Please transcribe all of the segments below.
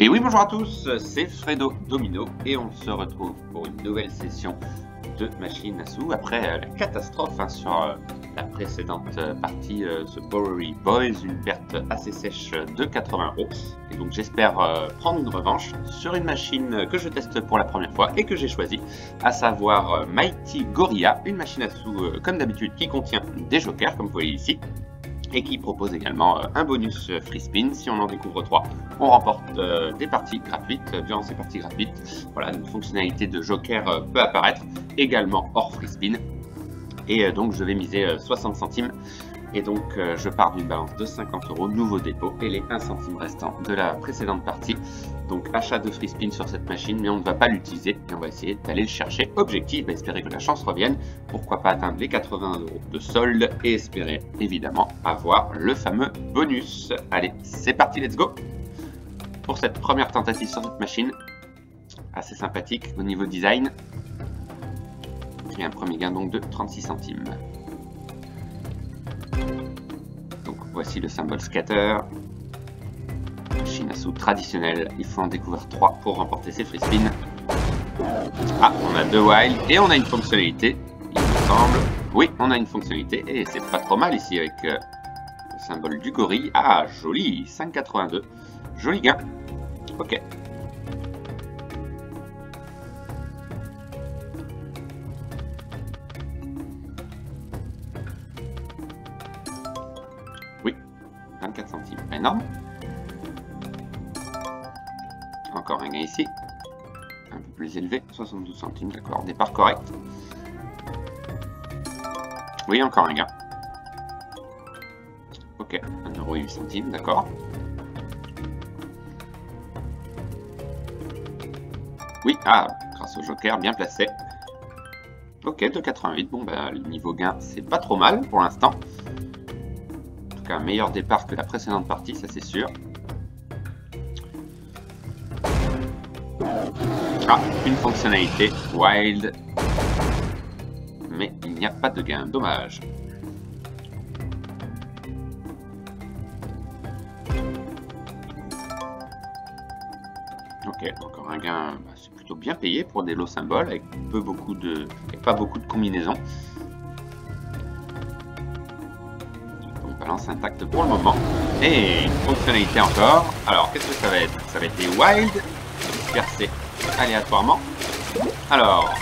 Et oui, bonjour à tous, c'est Fredo Domino et on se retrouve pour une nouvelle session de machine à sous après la catastrophe sur la précédente partie, ce Bowery Boys, une perte assez sèche de 80 €. Et donc j'espère prendre une revanche sur une machine que je teste pour la première fois et que j'ai choisie, à savoir Mighty Gorilla, une machine à sous comme d'habitude qui contient des jokers comme vous voyez ici, et qui propose également un bonus free spin. Si on en découvre 3, on remporte des parties gratuites. Durant ces parties gratuites, voilà, une fonctionnalité de joker peut apparaître, également hors free spin. Et donc je vais miser 60 centimes. Et donc je pars d'une balance de 50 €, nouveau dépôt, et les 1 centime restants de la précédente partie. Donc achat de free spin sur cette machine, mais on ne va pas l'utiliser et on va essayer d'aller le chercher. Objectif, espérer que la chance revienne, pourquoi pas atteindre les 80 € de solde et espérer évidemment avoir le fameux bonus. Allez, c'est parti, let's go pour cette première tentative sur cette machine, assez sympathique au niveau design. Et un premier gain donc de 36 centimes. Donc voici le symbole scatter. Machine à sous traditionnelle, il faut en découvrir 3 pour remporter ses free spins. Ah, on a 2 wild et on a une fonctionnalité, il me semble. Oui, on a une fonctionnalité et c'est pas trop mal ici avec le symbole du gorille. Ah, joli, 5,82. Joli gain. Ok. Oui, 24 centimes, pas énorme. Encore un gain ici, un peu plus élevé, 72 centimes, d'accord, départ correct. Oui, encore un gain. Ok, 1,08 €, d'accord. Oui, ah, grâce au joker, bien placé. Ok, 2,88, bon, bah, le niveau gain, c'est pas trop mal pour l'instant. En tout cas, un meilleur départ que la précédente partie, ça c'est sûr. Ah, une fonctionnalité wild, mais il n'y a pas de gain, dommage. Ok, encore un gain, bah, c'est plutôt bien payé pour des lots symboles avec pas beaucoup de combinaisons. Donc balance intacte pour le moment. Et une fonctionnalité encore. Alors qu'est-ce que ça va être? Ça va être des wild dispersés aléatoirement. Alors,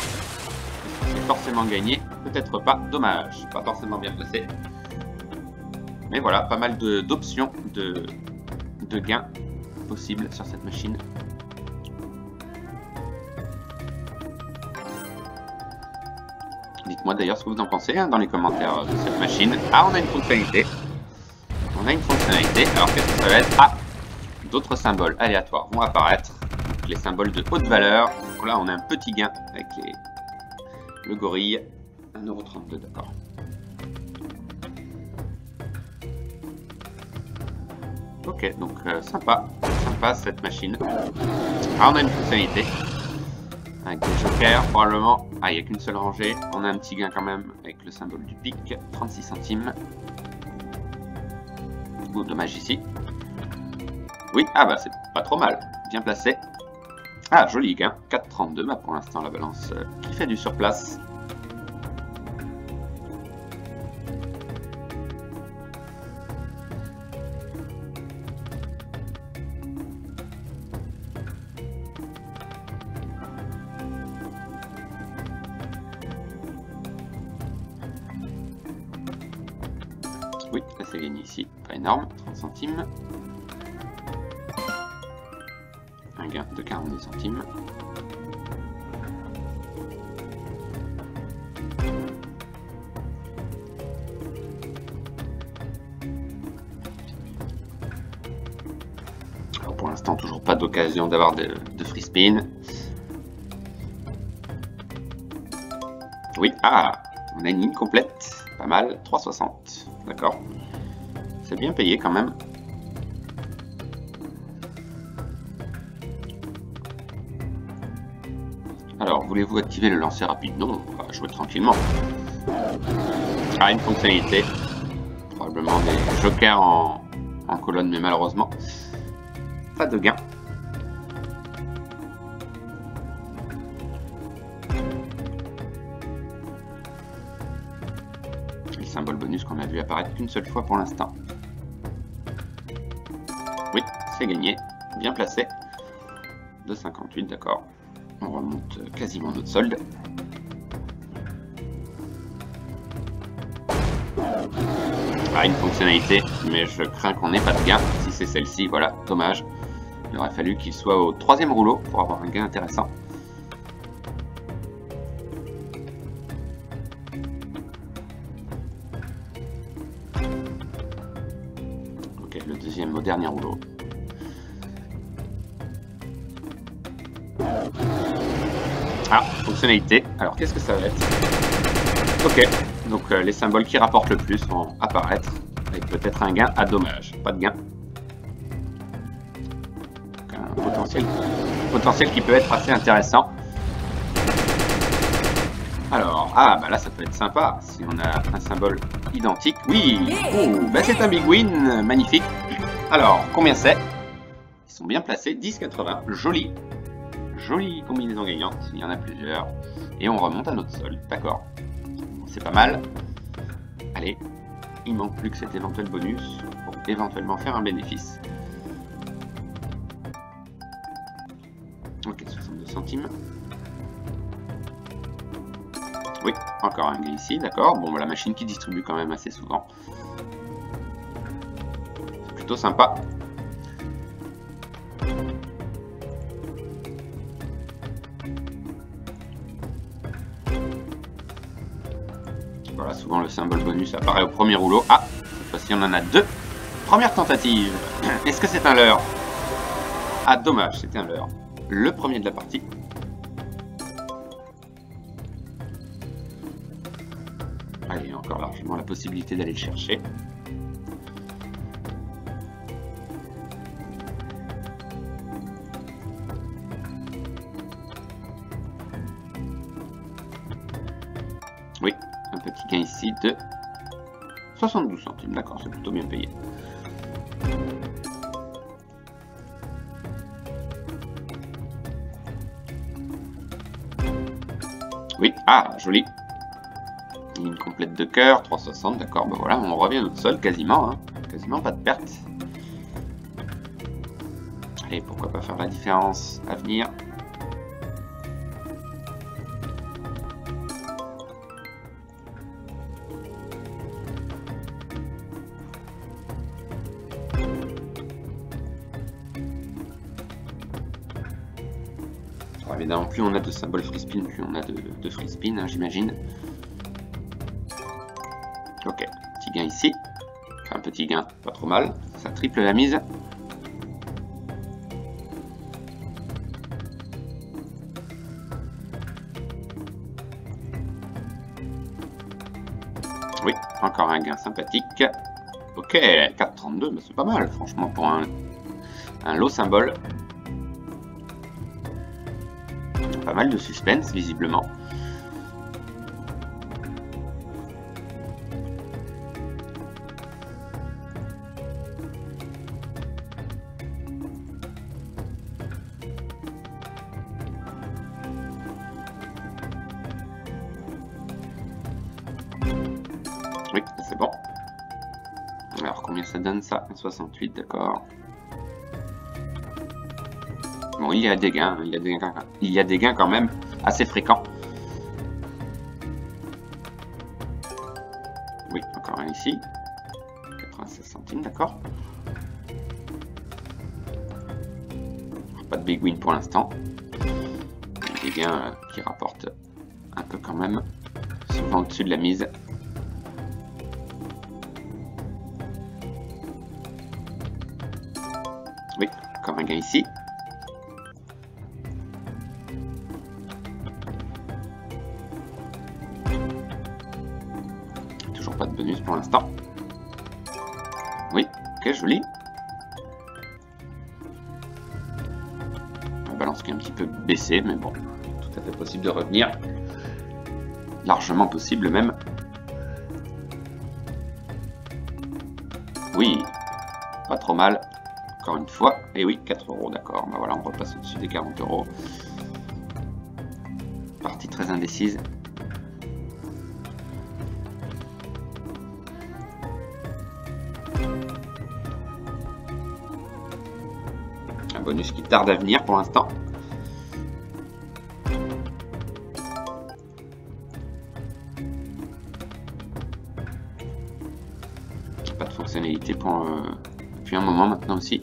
c'est forcément gagné, peut-être pas, dommage, pas forcément bien placé. Mais voilà, pas mal d'options de gains possibles sur cette machine. Dites-moi d'ailleurs ce que vous en pensez dans les commentaires de cette machine. Ah, on a une fonctionnalité. On a une fonctionnalité. Alors qu'est-ce que ça va être? Ah, d'autres symboles aléatoires vont apparaître. Les symboles de haute valeur. Donc là, on a un petit gain avec le gorille. 1,32 €, d'accord. Ok, donc sympa cette machine. Ah, on a une fonctionnalité. Avec des jokers, probablement. Ah, il n'y a qu'une seule rangée. On a un petit gain quand même avec le symbole du pic. 36 centimes. Oh, dommage ici. Oui, ah bah c'est pas trop mal. Bien placé. Ah, joli gain. 4,32. Bah, pour l'instant, la balance qui fait du surplace. Oui, ça c'est gagné ici, pas énorme, 30 centimes. Un gain de 42 centimes. Alors pour l'instant, toujours pas d'occasion d'avoir de free spin. Oui, ah, on a une ligne complète, pas mal, 3,60. D'accord, c'est bien payé quand même. Alors, voulez-vous activer le lancer rapide? Non, on va jouer tranquillement. Ah, une fonctionnalité. Probablement des jokers en colonne, mais malheureusement, pas de gain. bonus qu'on a vu apparaître qu'une seule fois pour l'instant. Oui, c'est gagné. Bien placé. 2,58, d'accord. On remonte quasiment notre solde. Ah, une fonctionnalité, mais je crains qu'on n'ait pas de gain. Si c'est celle-ci, voilà, dommage. Il aurait fallu qu'il soit au 3e rouleau pour avoir un gain intéressant. Ok, le deuxième au dernier rouleau. Ah, fonctionnalité. Alors, qu'est-ce que ça va être? Ok, donc les symboles qui rapportent le plus vont apparaître, avec peut-être un gain à dommage. Pas de gain. Donc, un potentiel qui peut être assez intéressant. Alors, ah, bah là, ça peut être sympa, si on a un symbole identique. Oui, oh, bah c'est un big win, magnifique. Alors, combien c'est? Ils sont bien placés, 10,80, joli. Jolie combinaison gagnante, il y en a plusieurs. Et on remonte à notre solde, d'accord. C'est pas mal. Allez, il manque plus que cet éventuel bonus pour éventuellement faire un bénéfice. Ok, 62 centimes. Oui, encore un gain ici, d'accord. Bon, la machine qui distribue quand même assez souvent. C'est plutôt sympa. Voilà, souvent le symbole bonus apparaît au premier rouleau. Ah, cette fois-ci on en a deux. Première tentative. Est-ce que c'est un leurre? Ah, dommage, c'était un leurre. Le premier de la partie. Allez, encore largement la possibilité d'aller le chercher. Oui, un petit gain ici de 72 centimes. D'accord, c'est plutôt bien payé. Oui, ah, joli. Ligne complète de cœur, 3,60, d'accord, ben voilà, on revient à notre sol quasiment, hein. Quasiment pas de perte. Allez, pourquoi pas faire la différence à venir. Alors, évidemment, plus on a de symboles free spin, plus on a de free spin, hein, j'imagine. Ok, petit gain ici. Un petit gain, pas trop mal. Ça triple la mise. Oui, encore un gain sympathique. Ok, 4,32, mais c'est pas mal, franchement, pour un low symbole. Pas mal de suspense, visiblement. Oui, c'est bon. Alors, combien ça donne ça? 68, d'accord. Bon, il y a des gains, il y a des gains quand même assez fréquents. Oui, encore un ici. 96 centimes, d'accord. Pas de big win pour l'instant. Des gains qui rapportent un peu quand même, souvent au-dessus de la mise. Oui, encore un gain ici. Toujours pas de bonus pour l'instant. Oui, ok, joli. La balance qui est un petit peu baissée, mais bon, tout à fait possible de revenir. Largement possible même. Oui, pas trop mal. Encore une fois, et oui, 4 €, d'accord. Ben voilà, on repasse au-dessus des 40 €. Partie très indécise. Un bonus qui tarde à venir pour l'instant. Pas de fonctionnalité pour, depuis un moment maintenant aussi.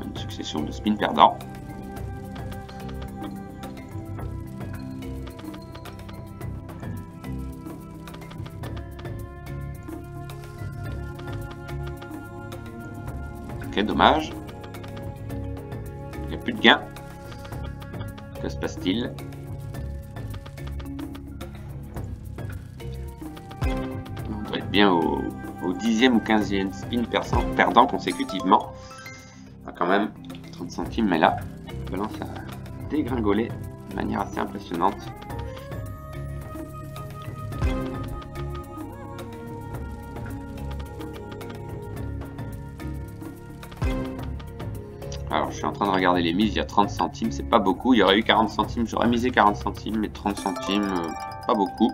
Une succession de spins perdants. Ok, dommage. Il n'y a plus de gain. Que se passe-t-il? On doit être bien au 10e ou 15e spin perdant consécutivement. Quand même 30 centimes, mais là, la balance a dégringolé de manière assez impressionnante. Alors, je suis en train de regarder les mises, il y a 30 centimes, c'est pas beaucoup. Il y aurait eu 40 centimes, j'aurais misé 40 centimes, mais 30 centimes, pas beaucoup.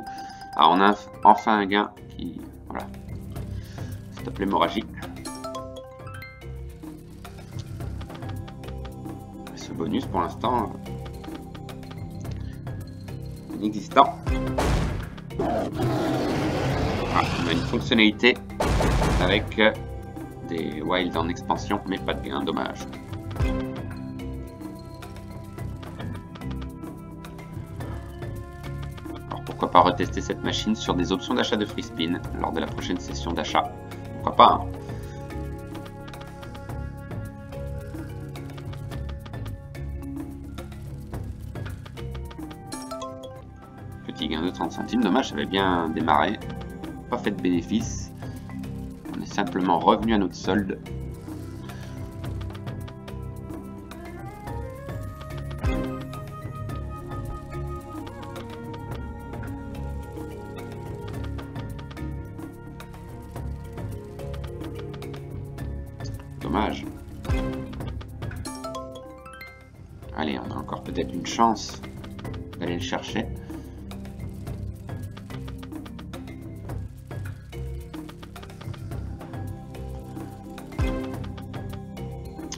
Alors, on a enfin un gain qui, voilà, stoppe l'hémorragie. Ce bonus, pour l'instant, inexistant. Voilà, on a une fonctionnalité avec des wilds en expansion, mais pas de gain, dommage. Alors pourquoi pas retester cette machine sur des options d'achat de free spin lors de la prochaine session d'achat? Pourquoi pas, hein? Petit gain de 30 centimes, dommage, ça avait bien démarré. Pas fait de bénéfice. On est simplement revenu à notre solde. Dommage. Allez, on a encore peut-être une chance d'aller le chercher.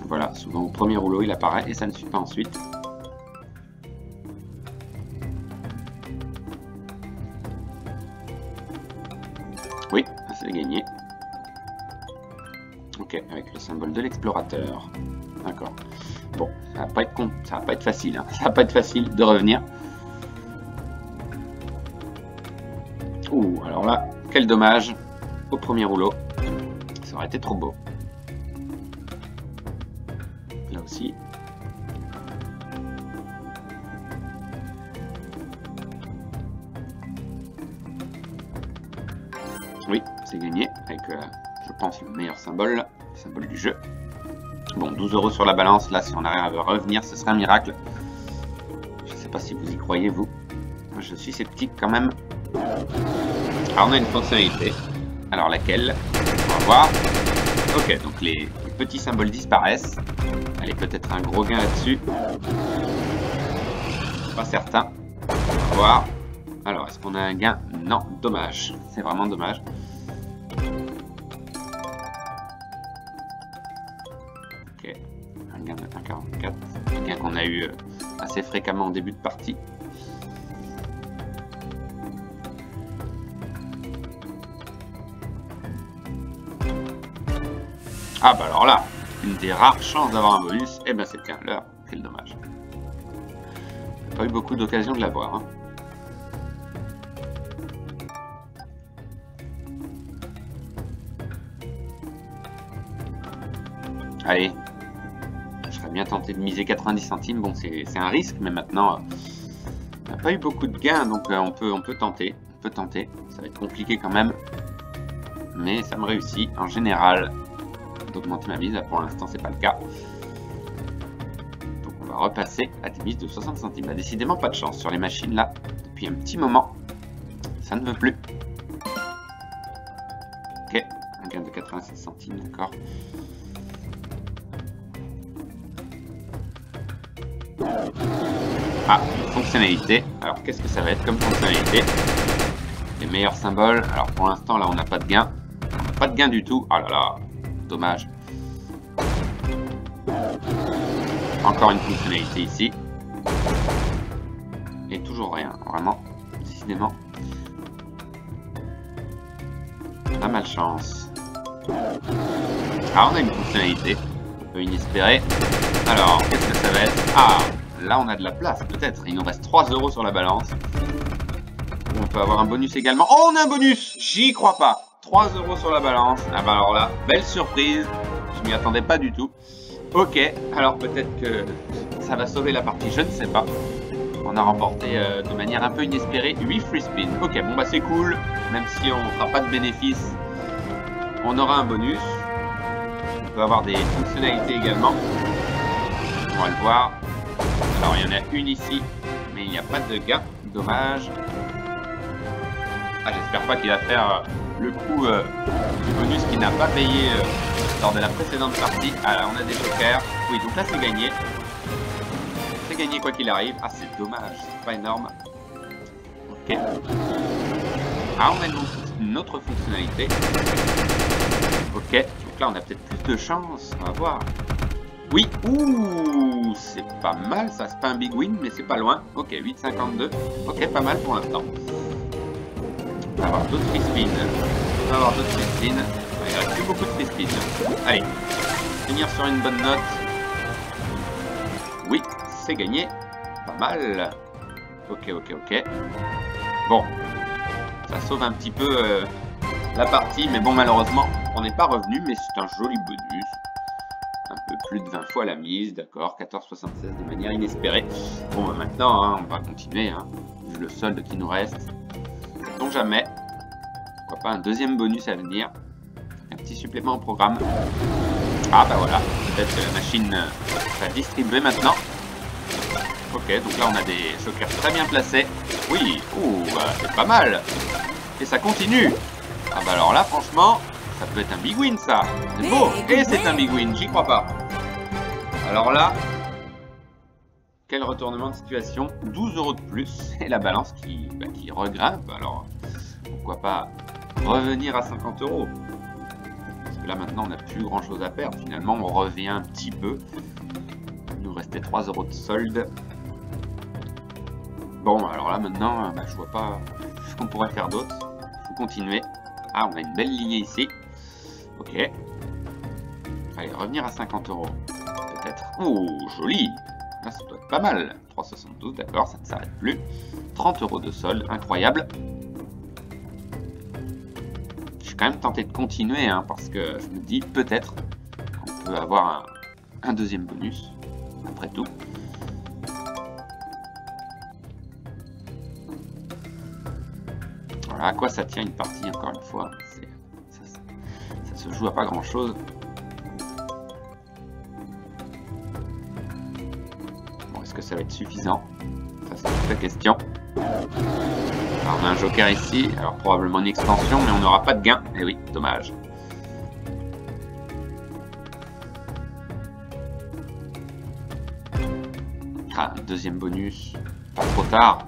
Voilà, souvent au premier rouleau il apparaît et ça ne suit pas ensuite. Oui, c'est gagné. Ok, avec le symbole de l'explorateur. D'accord. Bon, ça va pas être facile, hein. Ça va pas être facile de revenir. Ouh, alors là, quel dommage au premier rouleau. Ça aurait été trop beau. Là aussi. Oui, c'est gagné avec, je pense, le meilleur symbole, le symbole du jeu. Bon, 12 € sur la balance. Là, si on arrive à revenir, ce serait un miracle. Je ne sais pas si vous y croyez, vous. Moi, je suis sceptique quand même. Alors, on a une fonctionnalité. Alors, laquelle? On va voir. Ok, donc les petits symboles disparaissent. Allez, peut-être un gros gain là-dessus. Pas certain. On va voir. Alors, est-ce qu'on a un gain? Non, dommage. C'est vraiment dommage. Ok, un gain de 1,44. Un gain qu'on a eu assez fréquemment en début de partie. Ah bah alors là, une des rares chances d'avoir un bonus, et ben c'est bien l'heure, quel dommage. J'ai pas eu beaucoup d'occasion de l'avoir. Hein. Allez, je serais bien tenté de miser 90 centimes, bon c'est un risque, mais maintenant, on n'a pas eu beaucoup de gains, donc on peut tenter, ça va être compliqué quand même, mais ça me réussit en général. D'augmenter ma mise, là pour l'instant c'est pas le cas. Donc on va repasser à des mises de 60 centimes. Bah, décidément pas de chance sur les machines là, depuis un petit moment. Ça ne veut plus. Ok, un gain de 86 centimes, d'accord. Ah, une fonctionnalité. Alors, qu'est-ce que ça va être comme fonctionnalité? Les meilleurs symboles. Alors, pour l'instant, là, on n'a pas de gain. Pas de gain du tout. Oh là là, dommage. Encore une fonctionnalité ici. Et toujours rien, vraiment, décidément. Pas malchance. Ah, on a une fonctionnalité. Un peu inespérée. Alors, qu'est-ce que ça va être? Ah, là on a de la place, peut-être. Il nous reste 3 € sur la balance. On peut avoir un bonus également. Oh, on a un bonus! J'y crois pas. 3 € sur la balance. Ah bah alors là, belle surprise. Je m'y attendais pas du tout. Ok, alors peut-être que ça va sauver la partie, je ne sais pas. On a remporté de manière un peu inespérée 8 free spins. Ok, bon bah c'est cool. Même si on ne fera pas de bénéfice, on aura un bonus. On peut avoir des fonctionnalités également. On va le voir. Alors il y en a une ici, mais il n'y a pas de gain. Dommage. Ah, j'espère pas qu'il va faire le coup du bonus qu'il n'a pas payé lors de la précédente partie. Ah là, on a des jokers. Oui, donc là c'est gagné. C'est gagné quoi qu'il arrive. Ah, c'est dommage, c'est pas énorme. Ok. Ah, on a une autre fonctionnalité. Ok, donc là on a peut-être plus de chance. On va voir. Oui, ouh, c'est pas mal ça. C'est pas un big win, mais c'est pas loin. Ok, 8,52. Ok, pas mal pour l'instant. On va avoir d'autres free spins. On va avoir d'autres free spins. Il reste plus beaucoup de free spins. Allez, finir sur une bonne note. Oui, c'est gagné. Pas mal. Ok, ok, ok. Bon, ça sauve un petit peu la partie, mais bon, malheureusement, on n'est pas revenu, mais c'est un joli bonus. Un peu plus de 20 fois la mise, d'accord, 14,76 de manière inespérée. Bon, bah maintenant, hein, on va continuer, hein, vu le solde qui nous reste. Donc jamais. Pourquoi pas un deuxième bonus à venir. Un petit supplément au programme. Ah bah voilà, peut-être que la machine va distribuer maintenant. Ok, donc là on a des jokers très bien placés. Oui, ouh, bah, c'est pas mal. Et ça continue. Ah bah alors là, franchement, ça peut être un big win ça. C'est beau. Et c'est un big win, j'y crois pas. Alors là, quel retournement de situation. 12 € de plus. Et la balance qui regrimpe. Alors, pourquoi pas revenir à 50 €. Parce que là maintenant on n'a plus grand chose à perdre. Finalement on revient un petit peu. Il nous restait 3 € de solde. Bon, alors là maintenant, je vois pas ce qu'on pourrait faire d'autre. Il faut continuer. Ah, on a une belle lignée ici. Ok. Allez, revenir à 50 €. Peut-être. Oh, joli. Là, ça doit être pas mal. 3,72, d'accord, ça ne s'arrête plus. 30 € de solde, incroyable. Je suis quand même tenté de continuer, hein, parce que je me dis peut-être qu'on peut avoir un deuxième bonus, après tout. Voilà à quoi ça tient une partie, encore une fois. Ça se joue à pas grand chose. Bon, est-ce que ça va être suffisant? Ça, c'est toute la question. Alors, on a un joker ici, alors probablement une extension, mais on n'aura pas de gain. Eh oui, dommage. Ah, deuxième bonus. Pas trop tard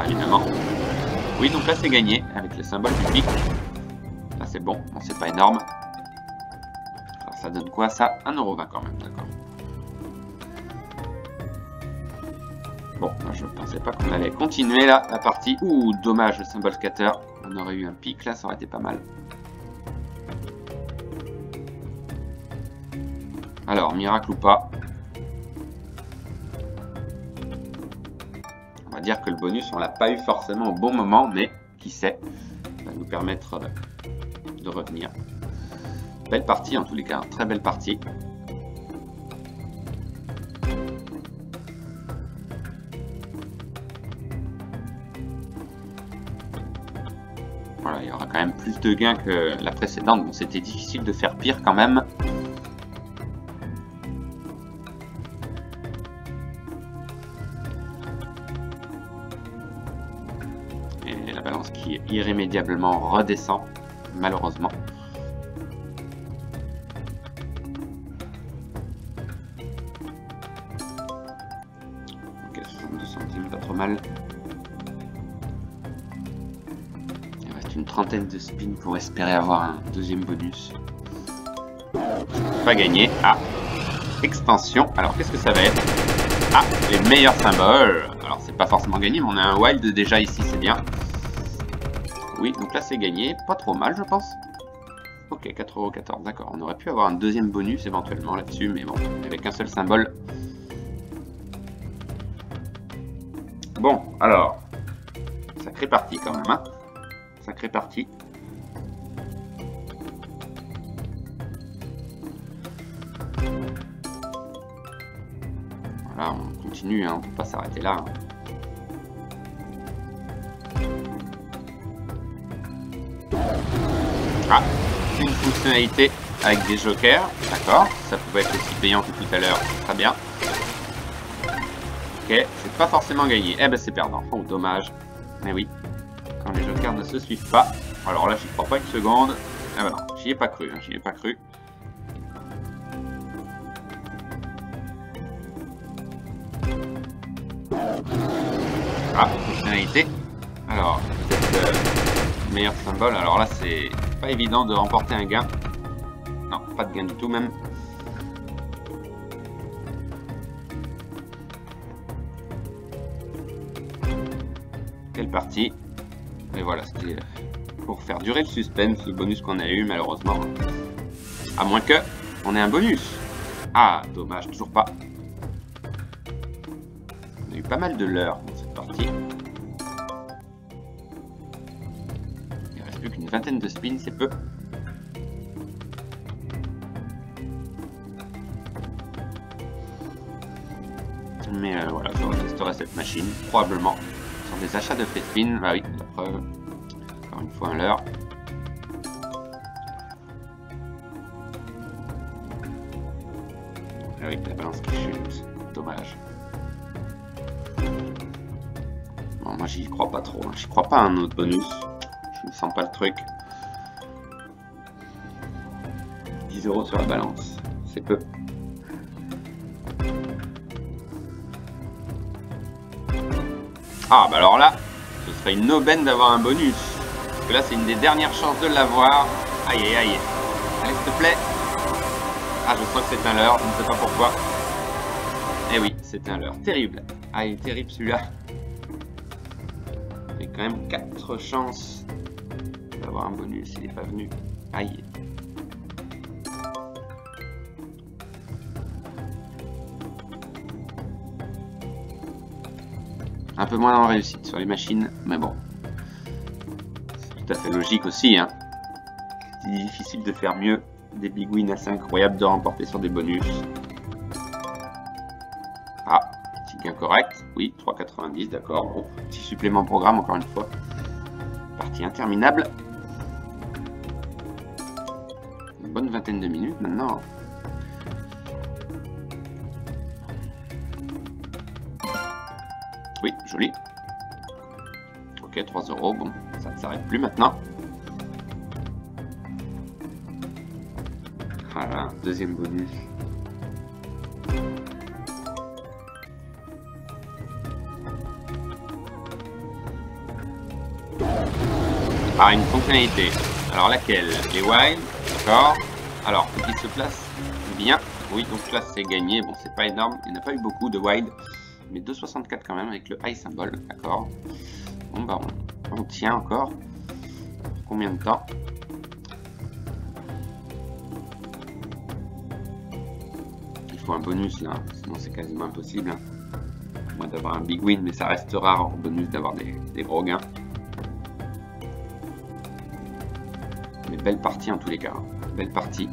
évidemment. Oui, donc là c'est gagné avec le symbole du pic. Là c'est bon, c'est pas énorme. Alors ça donne quoi ça? 1,20 € quand même, d'accord. Bon, je ne pensais pas qu'on allait continuer là, la partie. Ouh, dommage, le symbole scatter. On aurait eu un pic là, ça aurait été pas mal. Alors, miracle ou pas. On va dire que le bonus, on l'a pas eu forcément au bon moment, mais qui sait, ça va nous permettre de revenir. Belle partie en tous les cas, très belle partie. Voilà, il y aura quand même plus de gains que la précédente. Bon, c'était difficile de faire pire quand même. Et la balance qui irrémédiablement redescend, malheureusement. trop mal. Il reste une trentaine de spins pour espérer avoir un deuxième bonus. Pas gagné. Ah, expansion. Alors qu'est-ce que ça va être? Ah, les meilleurs symboles. Alors c'est pas forcément gagné, mais on a un wild déjà ici, c'est bien. Oui, donc là c'est gagné. Pas trop mal, je pense. Ok, 4,14€, d'accord. On aurait pu avoir un deuxième bonus éventuellement là-dessus, mais bon, avec un seul symbole. Bon, alors, sacrée partie quand même, hein. Sacrée partie. Voilà, on continue, hein, on peut pas s'arrêter là. Hein. Ah, une fonctionnalité avec des jokers, d'accord, ça pouvait être aussi payant que tout à l'heure, très bien. Ok, c'est pas forcément gagné, eh ben c'est perdant, oh dommage, mais oui, quand les jokers ne se suivent pas, alors là j'y crois pas une seconde, ah ben non, j'y ai pas cru, hein, j'y ai pas cru. Ah, fonctionnalité, alors peut-être meilleur symbole, alors là c'est pas évident de remporter un gain. Non, pas de gain du tout même. Quelle partie. Et voilà, c'était pour faire durer le suspense, le bonus qu'on a eu malheureusement. À moins que on ait un bonus. Ah, dommage, toujours pas. On a eu pas mal de leurres dans cette partie. Il reste plus qu'une vingtaine de spins, c'est peu. Mais voilà, je retesterai cette machine, probablement sur des achats de free spin. Ah oui, la preuve. Encore une fois un leurre. Avec la balance qui chute, dommage. Bon, moi j'y crois pas trop, hein. J'y crois pas à un autre bonus. Je ne sens pas le truc. 10€ sur la balance, c'est peu. Ah bah alors là, ce serait une aubaine d'avoir un bonus. Parce que là c'est une des dernières chances de l'avoir. Aïe aïe aïe. Allez s'il te plaît. Ah je sens que c'est un leurre, je ne sais pas pourquoi. Eh oui, c'est un leurre. Terrible. Ah il est terrible celui-là. Il y a quand même 4 chances d'avoir un bonus, il n'est pas venu. Aïe. Un peu moins en réussite sur les machines, mais bon. C'est tout à fait logique aussi, hein. C'est difficile de faire mieux. Des big wins assez incroyables de remporter sur des bonus. Ah, petit gain correct. Oui, 3,90, d'accord. Bon, petit supplément programme, encore une fois. Partie interminable. Une bonne vingtaine de minutes maintenant. Oui, joli. Ok, 3€. Bon, ça ne s'arrête plus maintenant. Voilà, deuxième bonus. Ah, une fonctionnalité. Alors laquelle? Les wild, d'accord. Alors, faut qu'il se place bien. Oui, donc là c'est gagné. Bon, c'est pas énorme. Il n'y en a pas eu beaucoup de wild. Mais 2,64 quand même avec le high symbole, d'accord. Bon bah on tient encore. Combien de temps? Il faut un bonus là, sinon c'est quasiment impossible. Hein. À moins d'avoir un big win, mais ça reste rare en bonus d'avoir des gros gains. Mais belle partie en tous les cas, hein. Belle partie.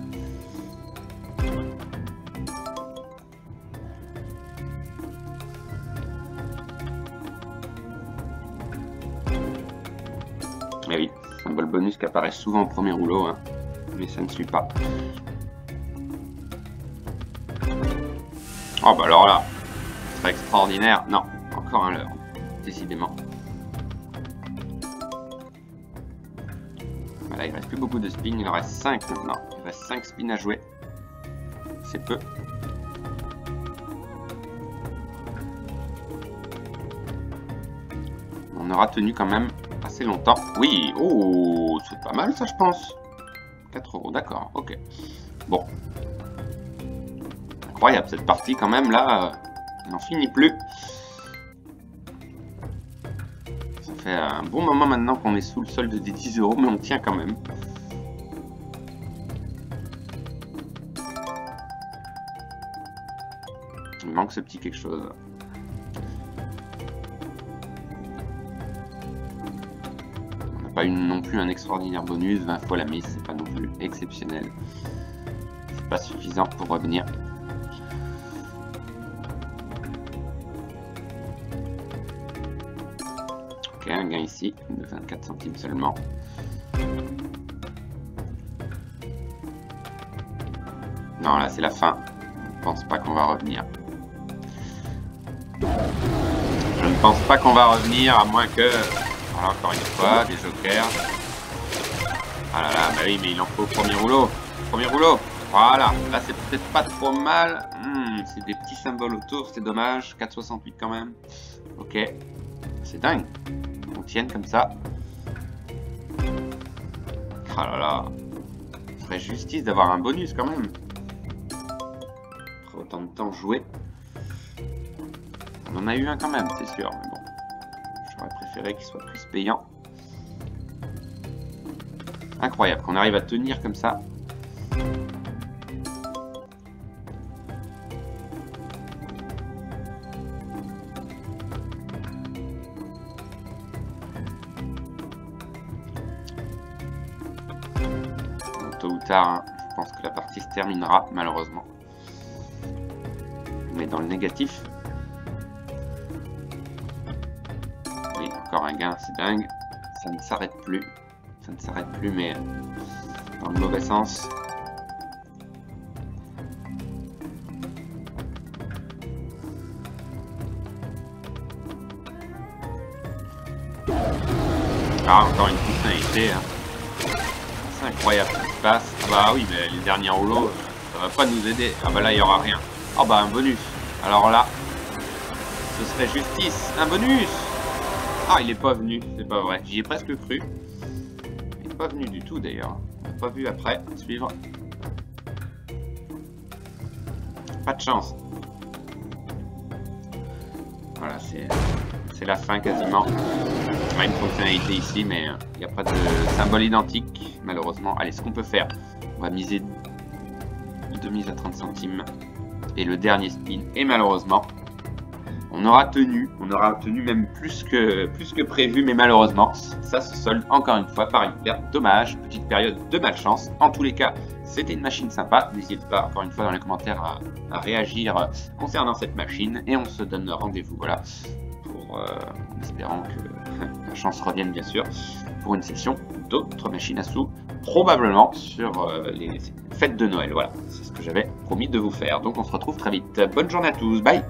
Et oui, symbole bonus qui apparaît souvent au premier rouleau, hein, mais ça ne suit pas. Oh bah alors là, ce serait extraordinaire. Non, encore un leurre, décidément. Voilà, il reste plus beaucoup de spins, il en reste 5 maintenant. Il reste 5 spins à jouer. C'est peu. on aura tenu quand même assez longtemps. Oui, oh, c'est pas mal ça je pense. 4 €, d'accord, ok. Bon. Incroyable cette partie quand même là, on n'en finit plus. Ça fait un bon moment maintenant qu'on est sous le solde des 10 €, mais on tient quand même. Il manque ce petit quelque chose. On n'a pas eu non plus un extraordinaire bonus, 20 fois la mise, c'est pas non plus exceptionnel. C'est pas suffisant pour revenir. Ok, un gain ici, de 24 centimes seulement. Non, là c'est la fin. Je pense pas qu'on va revenir. Je ne pense pas qu'on va revenir, à moins que... Voilà, encore une fois, des jokers. Ah là là, bah oui, mais il en faut au premier rouleau. Premier rouleau. Voilà, là c'est peut-être pas trop mal. C'est des petits symboles autour, c'est dommage. 4,68 quand même. Ok. C'est dingue. On tienne comme ça. Ah là là. Ce serait justice d'avoir un bonus quand même. Après autant de temps joué. On en a eu un quand même, c'est sûr, mais bon. J'aurais préféré qu'il soit plus payant. Incroyable qu'on arrive à tenir comme ça. Tôt ou tard, hein, je pense que la partie se terminera, malheureusement. Mais dans le négatif. Oui, encore un gain, c'est dingue. Ça ne s'arrête plus. Ça ne s'arrête plus, mais dans le mauvais sens. Ah, encore une fonctionnalité. Hein. C'est incroyable ce qui se passe. Ah bah oui, mais les derniers rouleaux, ça va pas nous aider. Ah bah là, il n'y aura rien. Ah bah un bonus. Alors là, ce serait justice. Un bonus. Ah, il est pas venu, c'est pas vrai. J'y ai presque cru. Il est pas venu du tout d'ailleurs. On n'a pas vu après. Suivre. Pas de chance. Voilà, c'est la fin quasiment. Il y a une fonctionnalité ici, mais il n'y a pas de symbole identique, malheureusement. Allez, ce qu'on peut faire, on va miser 2 mises à 30 centimes. Et le dernier spin, et malheureusement, on aura tenu même plus que prévu, mais malheureusement, ça se solde encore une fois par une perte. Dommage, petite période de malchance. En tous les cas, c'était une machine sympa. N'hésitez pas, encore une fois, dans les commentaires à réagir concernant cette machine. Et on se donne rendez-vous, voilà, pour, en espérant que la chance revienne, bien sûr, pour une session d'autres machines à sous, probablement sur les fêtes de Noël. Voilà, c'est ce que j'avais promis de vous faire. Donc on se retrouve très vite. Bonne journée à tous, bye!